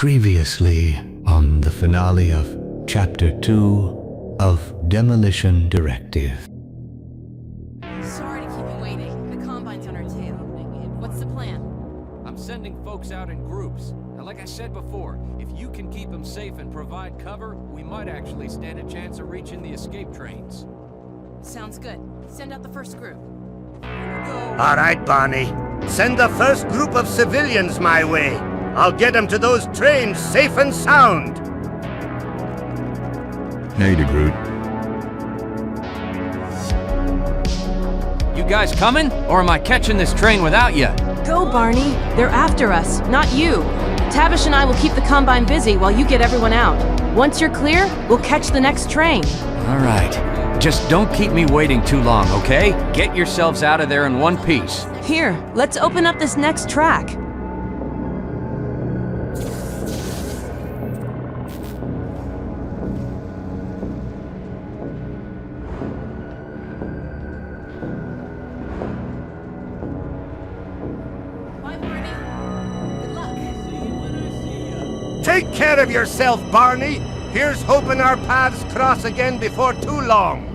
Previously on the finale of Chapter 2 of Demolition Directive. Sorry to keep you waiting. The Combine's on our tail. What's the plan? I'm sending folks out in groups. And like I said before, if you can keep them safe and provide cover, we might actually stand a chance of reaching the escape trains. Sounds good. Send out the first group. All right, Barney. Send the first group of civilians my way. I'll get them to those trains safe and sound. Hey, Groot. You guys coming? Or am I catching this train without you? Go, Barney. They're after us, not you. Tavish and I will keep the Combine busy while you get everyone out. Once you're clear, we'll catch the next train. All right. Just don't keep me waiting too long, okay? Get yourselves out of there in one piece. Here, let's open up this next track. Bye, Barney. Good luck. Take care of yourself, Barney. Here's hoping our paths cross again before too long.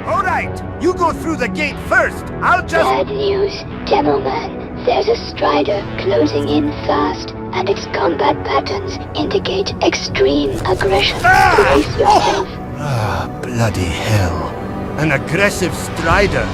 All right, you go through the gate first. I'll just... Bad news, Demoman. There's a Strider closing in fast, and its combat patterns indicate extreme aggression. Brace yourself. Bloody hell. An aggressive Strider.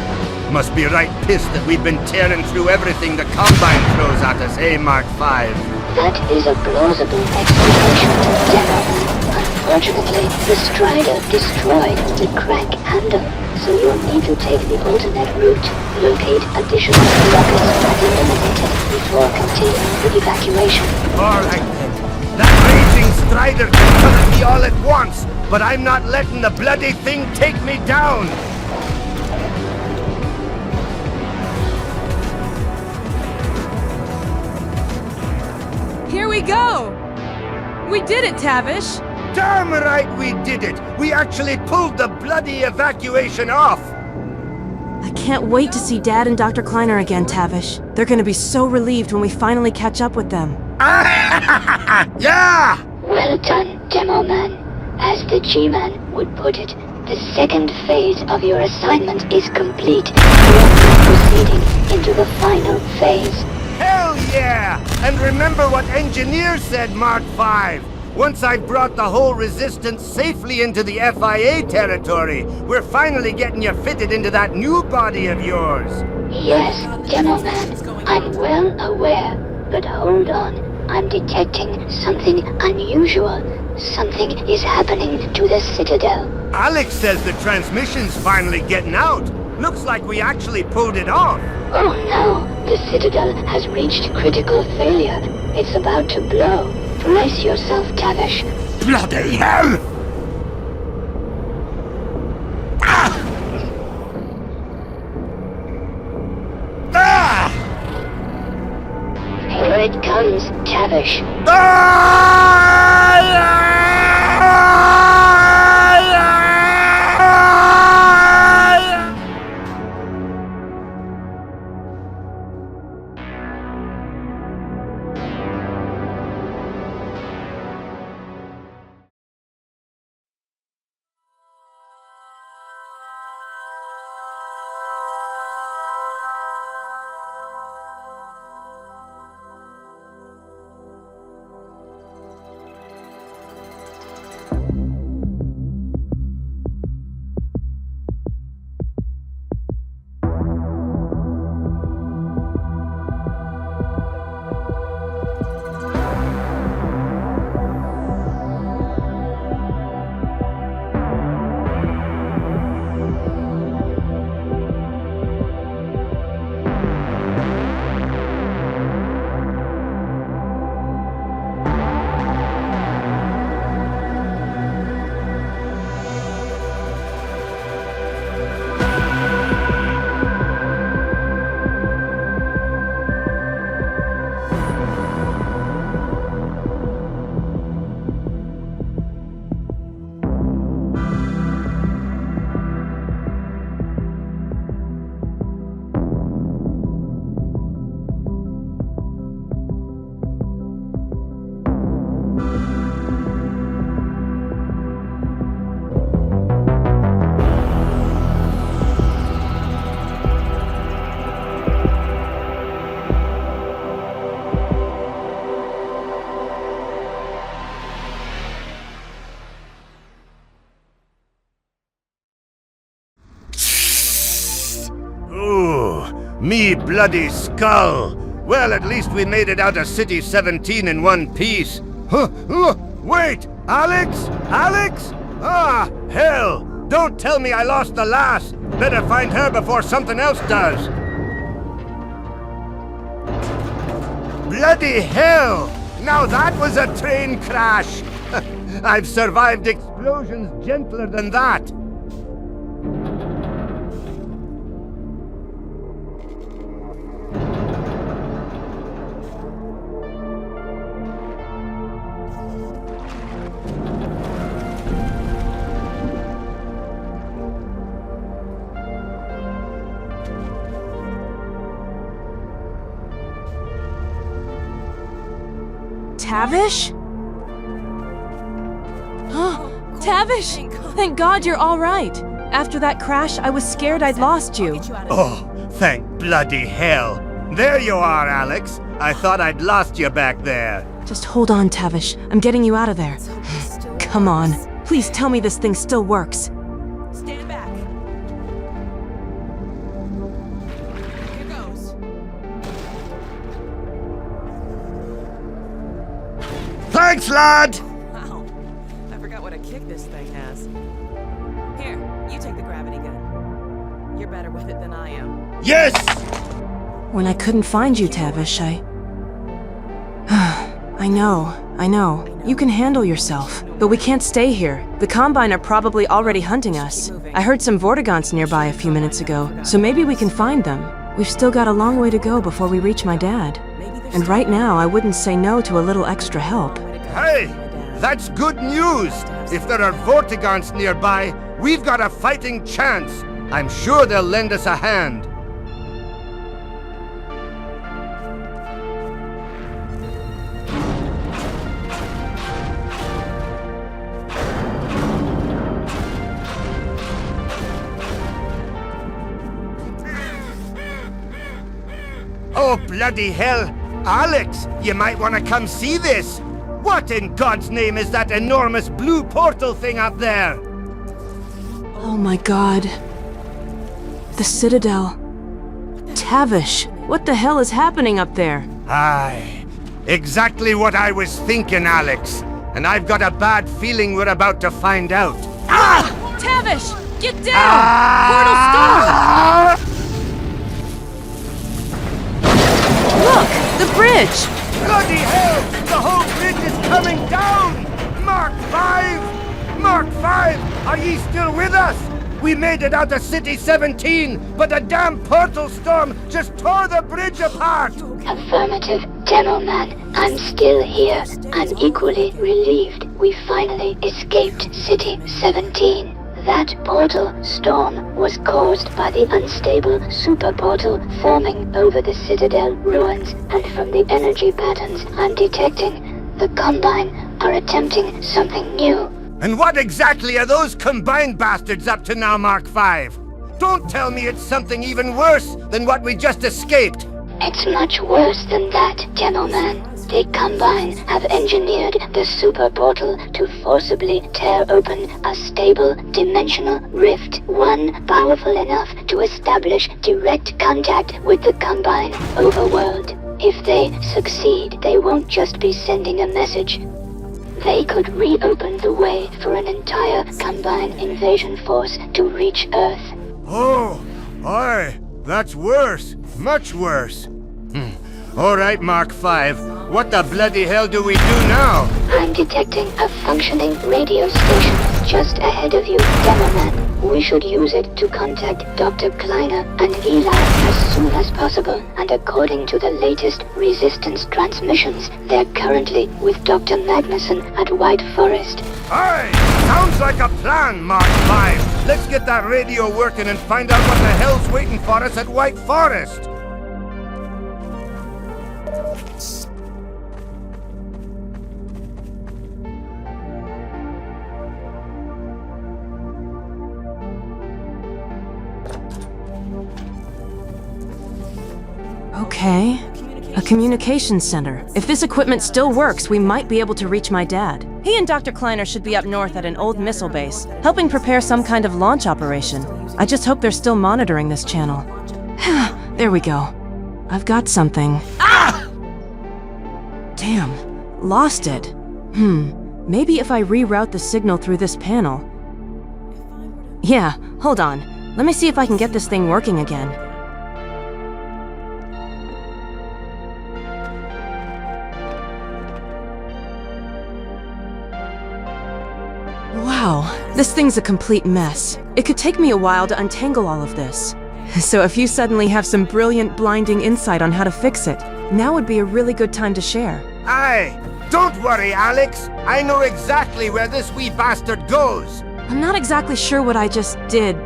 Must be right pissed that we've been tearing through everything the Combine throws at us, eh, Mark 5? That is a plausible explanation, Demoman. Unfortunately, the Strider destroyed the crank handle, so you'll need to take the alternate route, locate additional blockers and eliminate it before continuing the evacuation. Alright then. That raging Strider can come at me all at once, but I'm not letting the bloody thing take me down! Here we go! We did it, Tavish! Damn right we did it! We actually pulled the bloody evacuation off! I can't wait to see Dad and Dr. Kleiner again, Tavish. They're gonna be so relieved when we finally catch up with them. Yeah! Well done, Demoman. As the G-Man would put it, the second phase of your assignment is complete. You are now proceeding into the final phase. Hell yeah! And remember what Engineer said, Mark 5. Once I've brought the whole resistance safely into the F.I.A territory, we're finally getting you fitted into that new body of yours. Yes, Demoman, I'm well aware, but hold on. I'm detecting something unusual. Something is happening to the Citadel. Alyx says the transmission's finally getting out. Looks like we actually pulled it off. Oh no, the Citadel has reached critical failure. It's about to blow. Brace yourself, Tavish. Bloody hell! Ah! Ah! Here it comes, Tavish. Me bloody skull! Well, at least we made it out of City 17 in one piece. Huh, wait! Alyx? Alyx? Ah, hell! Don't tell me I lost the lass! Better find her before something else does! Bloody hell! Now that was a train crash! I've survived explosions gentler than that! Tavish? Tavish! Thank God you're all right. After that crash, I was scared I'd lost you. Oh, thank bloody hell. There you are, Alyx. I thought I'd lost you back there. Just hold on, Tavish. I'm getting you out of there. Come on. Please tell me this thing still works. Stand back. Here goes. Thanks, lad! Wow. I forgot what a kick this thing has. Here, you take the gravity gun. You're better with it than I am. Yes! When I couldn't find you, Tavish, I know. You can handle yourself. But we can't stay here. The Combine are probably already hunting us. I heard some Vortigons nearby a few minutes ago, so maybe we can find them. We've still got a long way to go before we reach my dad. And right now, I wouldn't say no to a little extra help. Hey! That's good news! If there are Vortigons nearby, we've got a fighting chance. I'm sure they'll lend us a hand. Oh, bloody hell! Alyx, you might want to come see this! What in God's name is that enormous blue portal thing up there? Oh my God. The Citadel. Tavish, what the hell is happening up there? Aye, exactly what I was thinking, Alyx. And I've got a bad feeling we're about to find out. Tavish, get down! Portal stop! Look, the bridge! Bloody hell! The whole bridge is coming down! Mark 5! Mark 5! Are ye still with us? We made it out of City 17, but a damn portal storm just tore the bridge apart! Affirmative, Demoman. I'm still here. I'm equally relieved we finally escaped City 17. That portal storm was caused by the unstable super portal forming over the Citadel ruins, and from the energy patterns I'm detecting, the Combine are attempting something new. And what exactly are those combined bastards up to now, Mark 5? Don't tell me it's something even worse than what we just escaped! It's much worse than that, Demoman. The Combine have engineered the super portal to forcibly tear open a stable dimensional rift, one powerful enough to establish direct contact with the Combine overworld. If they succeed, they won't just be sending a message. They could reopen the way for an entire Combine invasion force to reach Earth. Oh, aye, that's worse. Much worse. All right, Mark 5. What the bloody hell do we do now? I'm detecting a functioning radio station just ahead of you, Demoman. We should use it to contact Dr. Kleiner and Eli as soon as possible. And according to the latest resistance transmissions, they're currently with Dr. Magnuson at White Forest. Aye! Sounds like a plan, Mark 5. Let's get that radio working and find out what the hell's waiting for us at White Forest. Okay. A communications center. If this equipment still works, we might be able to reach my dad. He and Dr. Kleiner should be up north at an old missile base, helping prepare some kind of launch operation. I just hope they're still monitoring this channel. There we go. I've got something. Ah! Damn, lost it. Maybe if I reroute the signal through this panel. Yeah, hold on. Let me see if I can get this thing working again. Wow, this thing's a complete mess. It could take me a while to untangle all of this. So if you suddenly have some brilliant, blinding insight on how to fix it, now would be a really good time to share. Aye, don't worry, Alyx. I know exactly where this wee bastard goes. I'm not exactly sure what I just did,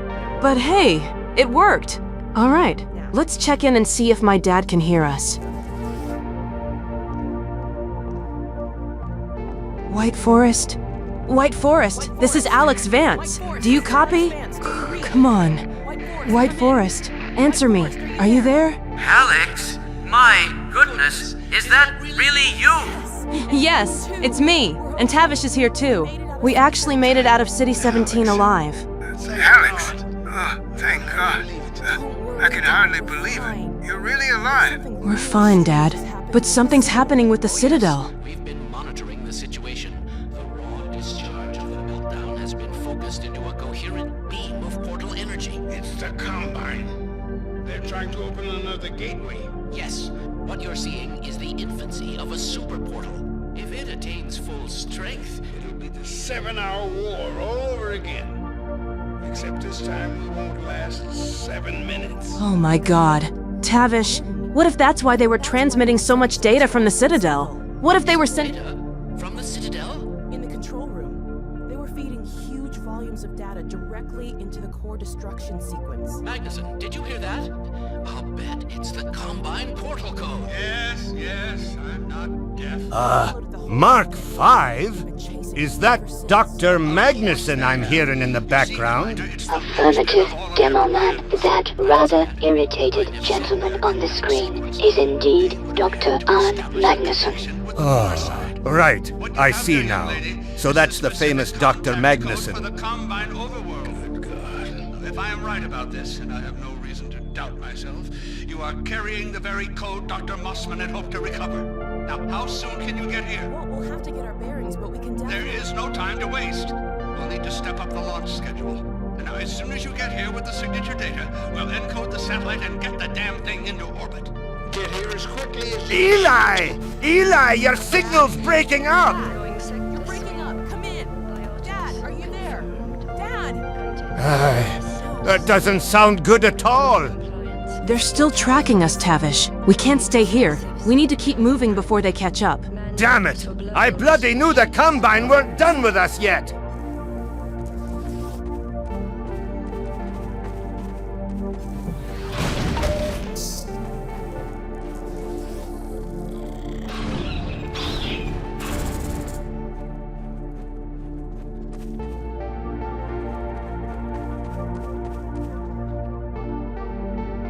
but hey, it worked. All right, let's check in and see if my dad can hear us. White Forest? White Forest, this is Alyx Vance. Do you copy? Come on. White Forest, answer me. Are you there? Alyx? My goodness, is that really you? Yes, it's me. And Tavish is here too. We actually made it out of City 17 alive. Alyx? Oh, thank God. I can hardly believe it. You're really alive. We're fine, Dad. But something's happening with the Citadel. We've been monitoring the situation. The raw discharge of the meltdown has been focused into a coherent beam of portal energy. It's the Combine. They're trying to open another gateway. Yes, what you're seeing is the infancy of a super portal. If it attains full strength, It'll be the 7-hour war all over again. Except this time we won't last 7 minutes. Oh my god. Tavish, what if that's why they were transmitting so much data from the Citadel? What if they were sending... data from the Citadel? In the control room, they were feeding huge volumes of data directly into the core destruction sequence. Magnuson, did you hear that? I'll bet it's the Combine portal code. Yes, I'm not deaf. Mark 5? Is that Dr. Magnuson I'm hearing in the background? Affirmative, Demoman. That rather irritated gentleman on the screen is indeed Dr. Arn Magnuson. Right, I see now. So that's the famous Dr. For Magnuson. the Combine overworld. Good God. If I am right about this, and I have no reason to doubt myself, you are carrying the very code Dr. Mossman had hoped to recover. Now, how soon can you get here? Well, we'll have to get our bearings, but we can There definitely... is no time to waste. We'll need to step up the launch schedule. And now, as soon as you get here with the signature data, we'll encode the satellite and get the damn thing into orbit. Get here as quickly as you Eli! Eli, your signal's breaking up! You're breaking up. Come in. Dad, are you there? Dad! That doesn't sound good at all. They're still tracking us, Tavish. We can't stay here. We need to keep moving before they catch up. Damn it! I bloody knew the Combine weren't done with us yet!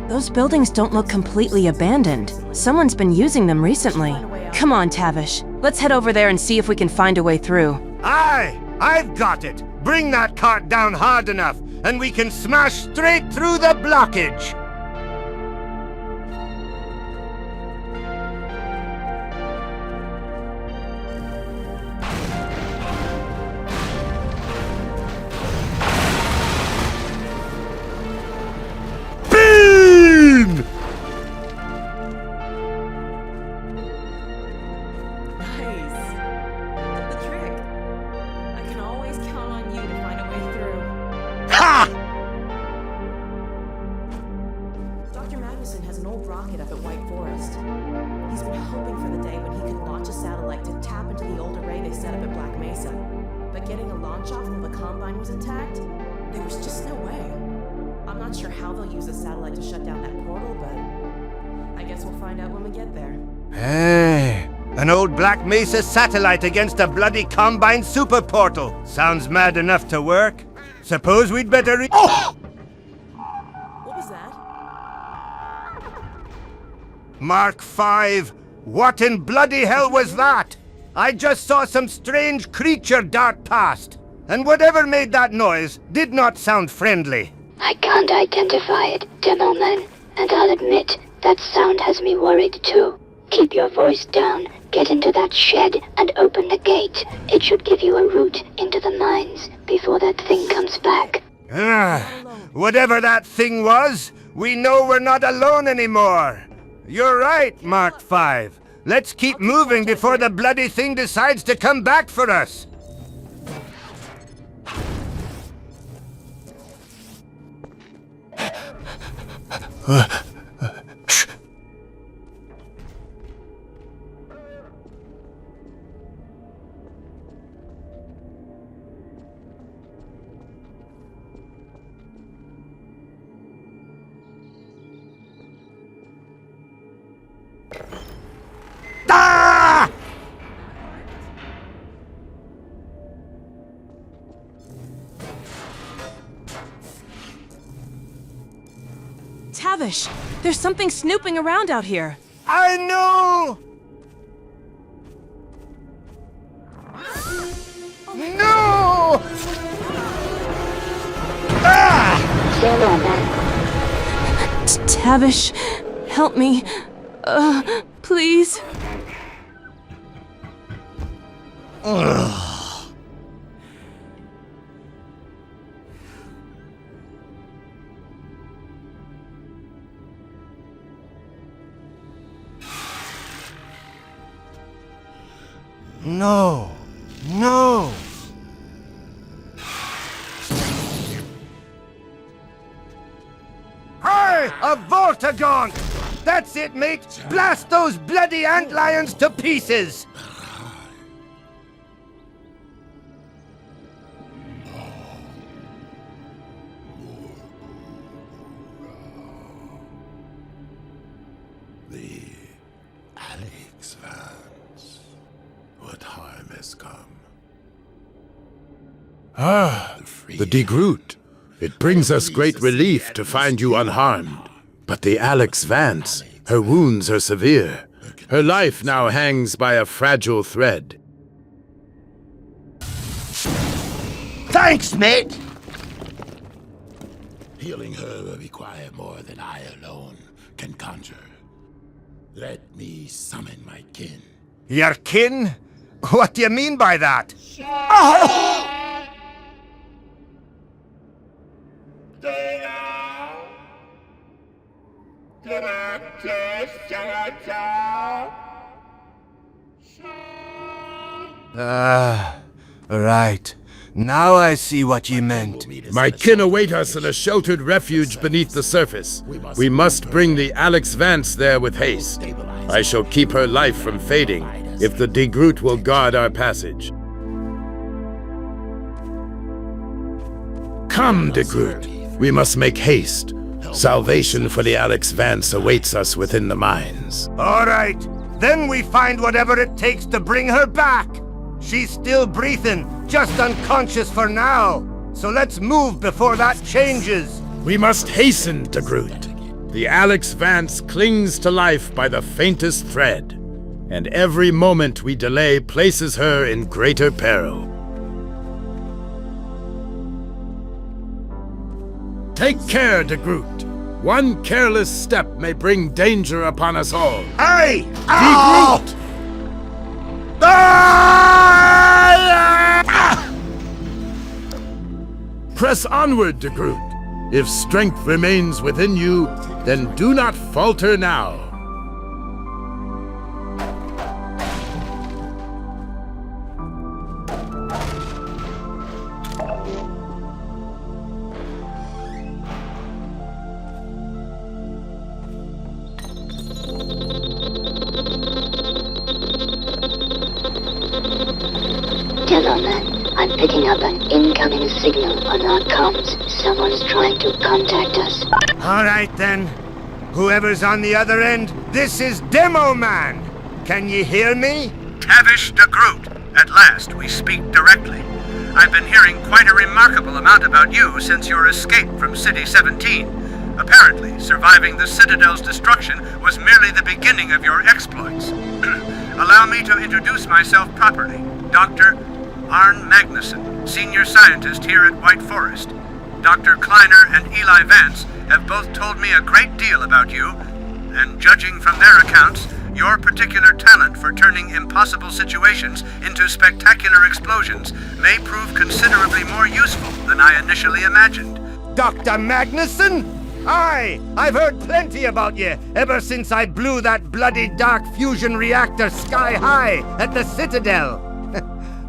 Those buildings don't look completely abandoned. Someone's been using them recently. Come on, Tavish. Let's head over there and see if we can find a way through. Aye! I've got it! Bring that cart down hard enough, and we can smash straight through the blockage! Beam! Nice. Did the trick. I can always count on you to find a way through. Ha! Dr. Magnuson has an old rocket up at White Forest. He's been hoping for the day when he could launch a satellite to tap into the old array they set up at Black Mesa. But getting a launch off while the Combine was intact? There was just no way. I'm not sure how they'll use a satellite to shut down that portal, but I guess we'll find out when we get there. Hey, an old Black Mesa satellite against a bloody Combine super portal. Sounds mad enough to work. Suppose we'd better What was that? Mark 5, what in bloody hell was that? I just saw some strange creature dart past, and whatever made that noise did not sound friendly. I can't identify it, Demoman. and I'll admit, that sound has me worried too. Keep your voice down, get into that shed, and open the gate. It should give you a route into the mines before that thing comes back. Whatever that thing was, we know we're not alone anymore. You're right, Mark 5. Let's keep moving before the bloody thing decides to come back for us. Ah! Tavish, there's something snooping around out here. I know! No! Ah! Stay low, man. Tavish, help me. Please. No. No. Hey! A Vortigaunt! That's it, mate! Blast those bloody antlions to pieces! The Alyx Verse. What harm has come? Ah, the Degroot. It brings us great relief to find you unharmed. But the Alyx Vance, her wounds are severe. Her life now hangs by a fragile thread. Thanks, mate! Healing her will require more than I alone can conjure. Let me summon my kin. Your kin? What do you mean by that? Right. Now I see what you meant. My kin await us in a sheltered refuge beneath the surface. We must bring the Alyx Vance there with haste. I shall keep her life from fading if the Degroot will guard our passage. Come, Degroot. We must make haste. Salvation for the Alyx Vance awaits us within the mines. All right. Then we find whatever it takes to bring her back. She's still breathing, just unconscious for now. So let's move before that changes. We must hasten, Degroot. The Alyx Vance clings to life by the faintest thread, and every moment we delay places her in greater peril. Take care, Degroot. One careless step may bring danger upon us all. Hey! Degroot! Press onward, Degroot. If strength remains within you, then do not falter now. Demoman, I'm picking up an incoming signal on our comms. Someone's trying to contact us. All right, then. Whoever's on the other end, this is Demoman. Can you hear me? Tavish Degroot, at last we speak directly. I've been hearing quite a remarkable amount about you since your escape from City 17. Apparently, surviving the Citadel's destruction was merely the beginning of your exploits. Allow me to introduce myself properly. Dr. Arne Magnuson, Senior Scientist here at White Forest. Dr. Kleiner and Eli Vance have both told me a great deal about you, and judging from their accounts, your particular talent for turning impossible situations into spectacular explosions may prove considerably more useful than I initially imagined. Dr. Magnuson? Aye, I've heard plenty about you ever since I blew that bloody dark fusion reactor sky high at the Citadel.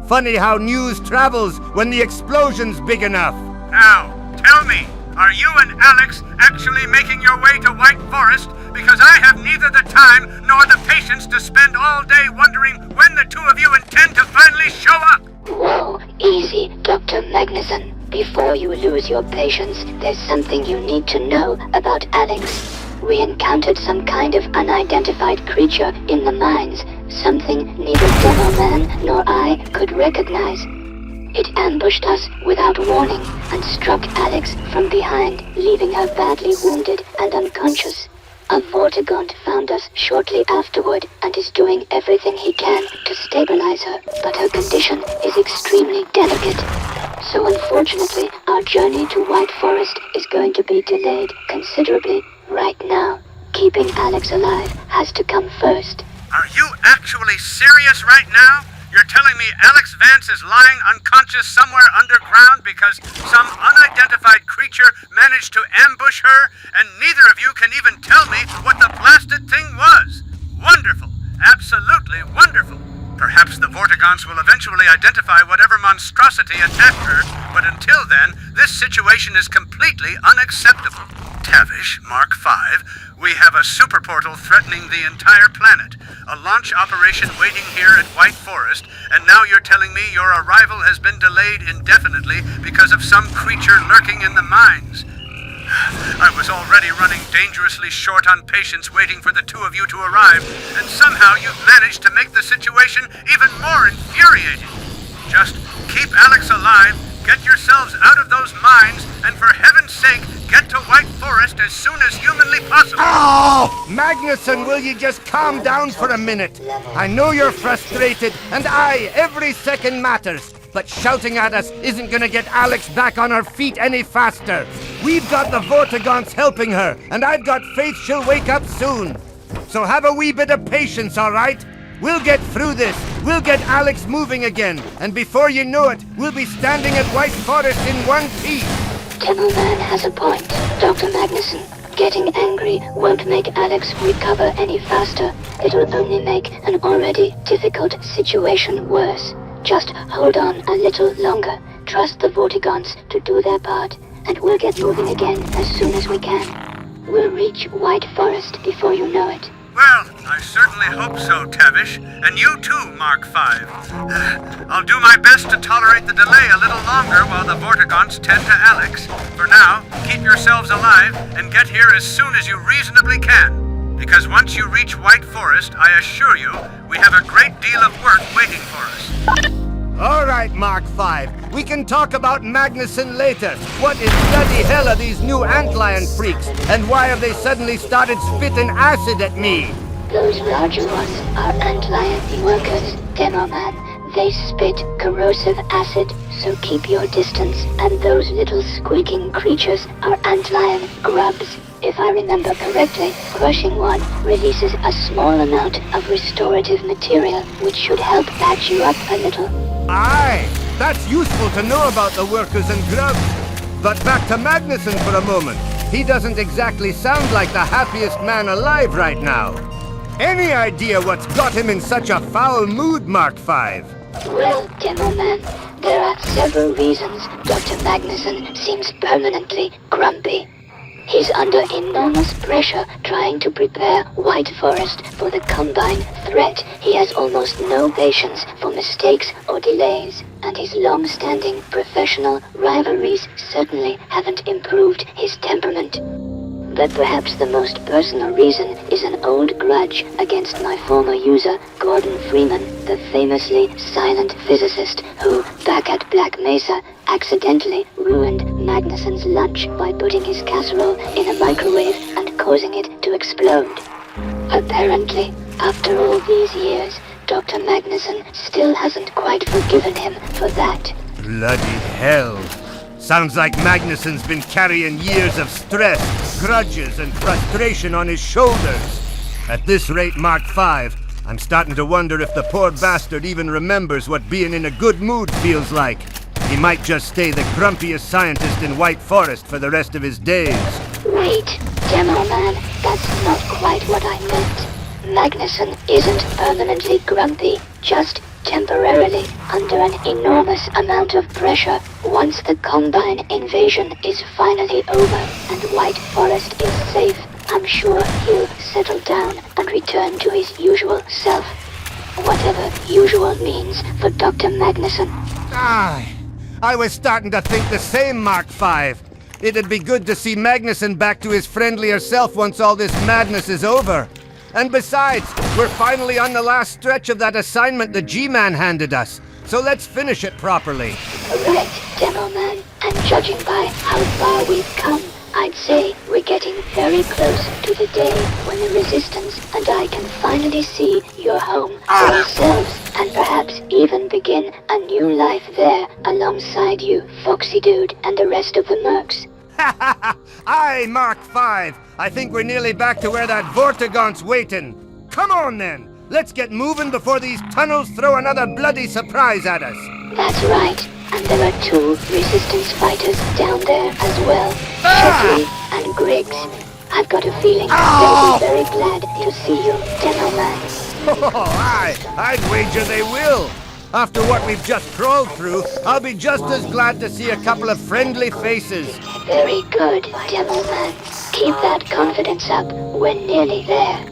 Funny how news travels when the explosion's big enough. Now, tell me, are you and Alyx actually making your way to White Forest? Because I have neither the time nor the patience to spend all day wondering when the two of you intend to finally show up. Whoa, easy, Dr. Magnuson. Before you lose your patience, there's something you need to know about Alyx. We encountered some kind of unidentified creature in the mines, something neither Demoman nor I could recognize. It ambushed us without warning and struck Alyx from behind, leaving her badly wounded and unconscious. A Vortigaunt found us shortly afterward and is doing everything he can to stabilize her, but her condition is extremely delicate. So unfortunately, our journey to White Forest is going to be delayed considerably right now. Keeping Alyx alive has to come first. Are you actually serious right now? You're telling me Alyx Vance is lying unconscious somewhere underground because some unidentified creature managed to ambush her, and neither of you can even tell me what the blasted thing was? Wonderful. Absolutely wonderful. Perhaps the Vortigaunts will eventually identify whatever monstrosity attacked her, but until then, this situation is completely unacceptable. Tavish, Mark 5, we have a super portal threatening the entire planet, a launch operation waiting here at White Forest, and now you're telling me your arrival has been delayed indefinitely because of some creature lurking in the mines. I was already running dangerously short on patience waiting for the two of you to arrive, and somehow you've managed to make the situation even more infuriating. Just keep Alyx alive, get yourselves out of those mines, and for heaven's sake, get to White Forest as soon as humanly possible. Oh! Magnuson, will you just calm down for a minute? I know you're frustrated, and every second matters. But shouting at us isn't gonna get Alyx back on her feet any faster. We've got the Vortigaunts helping her, and I've got faith she'll wake up soon. So have a wee bit of patience, all right? We'll get through this. We'll get Alyx moving again, and before you know it, we'll be standing at White Forest in one piece. Demoman has a point, Dr. Magnuson. Getting angry won't make Alyx recover any faster. It'll only make an already difficult situation worse. Just hold on a little longer. Trust the Vortigaunts to do their part, and we'll get moving again as soon as we can. We'll reach White Forest before you know it. Well, I certainly hope so, Tavish. And you too, Mark 5. I'll do my best to tolerate the delay a little longer while the Vortigaunts tend to Alyx. For now, keep yourselves alive and get here as soon as you reasonably can. Because once you reach White Forest, I assure you, we have a great deal of work waiting for us. All right, Mark 5. We can talk about Magnuson later. What in bloody hell are these new antlion freaks? And why have they suddenly started spitting acid at me? Those larger ones are antlion workers, Demoman. They spit corrosive acid, so keep your distance. And those little squeaking creatures are antlion grubs. If I remember correctly, crushing one releases a small amount of restorative material, which should help patch you up a little. Aye, that's useful to know about the workers and grubs. But back to Magnuson for a moment. He doesn't exactly sound like the happiest man alive right now. Any idea what's got him in such a foul mood, Mark 5? Well, Demoman, there are several reasons Dr. Magnuson seems permanently grumpy. He's under enormous pressure trying to prepare White Forest for the Combine threat. He has almost no patience for mistakes or delays, and his long-standing professional rivalries certainly haven't improved his temperament. But perhaps the most personal reason is an old grudge against my former user, Gordon Freeman, the famously silent physicist who, back at Black Mesa, accidentally ruined Magnuson's lunch by putting his casserole in a microwave and causing it to explode. Apparently, after all these years, Dr. Magnuson still hasn't quite forgiven him for that. Bloody hell. Sounds like Magnuson's been carrying years of stress, grudges, and frustration on his shoulders. At this rate, Mark V, I'm starting to wonder if the poor bastard even remembers what being in a good mood feels like. He might just stay the grumpiest scientist in White Forest for the rest of his days. Wait, Demoman, that's not quite what I meant. Magnuson isn't permanently grumpy, just temporarily under an enormous amount of pressure. Once the Combine invasion is finally over and White Forest is safe, I'm sure he'll settle down and return to his usual self. Whatever usual means for Dr. Magnuson. I was starting to think the same, Mark V. It'd be good to see Magnuson back to his friendlier self once all this madness is over. And besides, we're finally on the last stretch of that assignment the G-Man handed us. So let's finish it properly. Right, Demoman. And judging by how far we've come, I'd say we're getting very close to the day when the Resistance and I can finally see your home for ourselves, and perhaps even begin a new life there alongside you, Foxy Dude, and the rest of the mercs. Aye, Mark V. I think we're nearly back to where that Vortigaunt's waiting. Come on then. Let's get moving before these tunnels throw another bloody surprise at us. That's right. And there are 2 Resistance fighters down there as well. Shepley and Griggs. I've got a feeling they'll be very glad to see you, Demoman. Oh, aye. I'd wager they will. After what we've just crawled through, I'll be just as glad to see a couple of friendly faces. Very good, Demoman. Keep that confidence up. We're nearly there.